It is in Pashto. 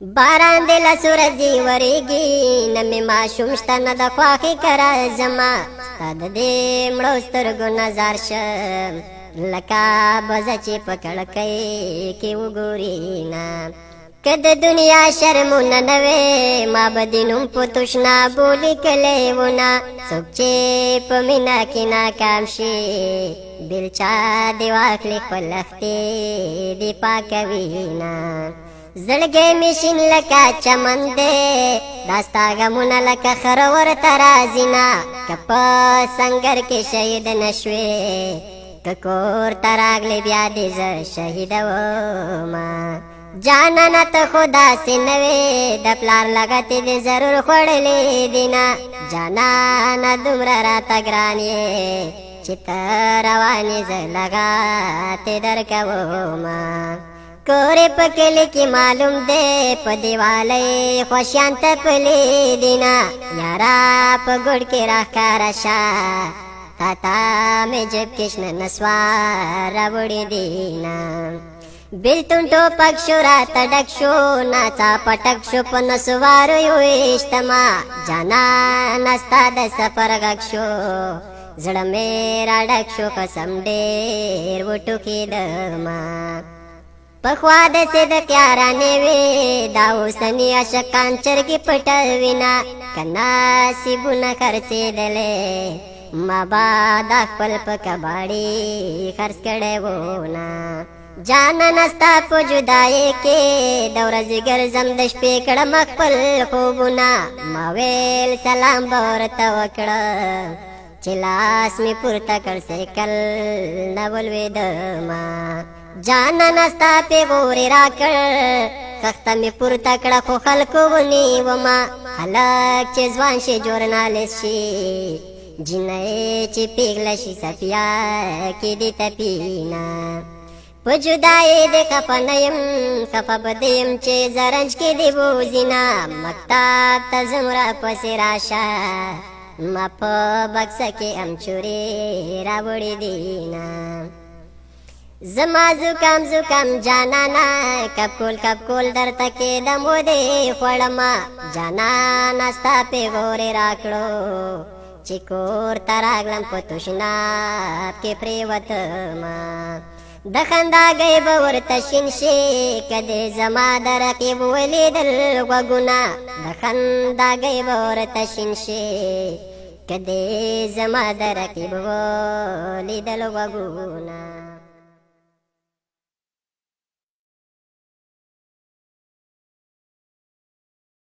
باران دل سورزی وریږي نمې ماشوم شته نه د خواښې کره زما ستا د دې مړو سترګو نظر شم لکه بزه چې په کړکۍ کې وګوري نه که د دنیا شرمونه نه وې ما به دې نوم په تشنابو لیکلی و نه څوک چې په مینه کې ناکام شي بیلچه دې واخلي خپل لښتې دې پاکوي نه زړګی مې شین لکه چمن دی دا ستا غمونه لکه خره ورته راځي نه که په سنګر کې شهید نه شوې که کور ته راغلې بیا دې زه شهیدومه جانانه ته خو داسې نه وې د پلار لغتې دې ضرور خوړلې دي نه جانانه دومره راته ګران یې چې ته روان یې زه لغاتې درکومه کورې په کلي کې معلوم دی په دیوالۍ خوشیان ته پلي دي نه یاره په ګوډ کې راښکاره شه تا ته مې جیب کې شنه نسوار راوړي دي نه بیلتون ټوپک شو راته ډک شو ناڅا پټک شو په نسوارو یې ویشتمه جانانه ستا د سفر غږ شو زړه مې راډک شو قسم ډېر وټوکېدمه پخوا داسې د تیارانې وې دا اوسني عاشقان چرګې پټوي نه که نصیبونه خرڅېدلې ما به دا خپل په کباړي خرڅ کړی و نه جانانه ستا په جدایۍ کې د ورځې ګرځم د شپې کړم خپل خوبونه ما ویل سلام به ورته وکړم چې لاس مې پورته کړ سیکل نه ولوېدمه جانانه ستا پیغورې راکړ خښته مې پورته کړه خو خلکو ونیومه هلک چې ځوان شي ژورنالست شي جینۍ چې پیغله شي صفیه کې دې تپینه په جدایۍ دې خفه نه یم خفه به دې یم چې زرنج کې دې بوځي نه مکتب ته ځم راپسې راشه ما په بکسه کې امچورې راوړې دي نه زما زکام زکام جانانا کب کول درته کېدم و دې خوړمه جانانا ستا پیغورې راکړو چې کور ته راغلم په تشناب کې پرېوتمه د خنداګۍ به ورته شین شي که دې زما د رقیب ولیدل غوږونه د خنداګۍ به ورته شین شي که دې زما د رقیب ولیدل غوږونه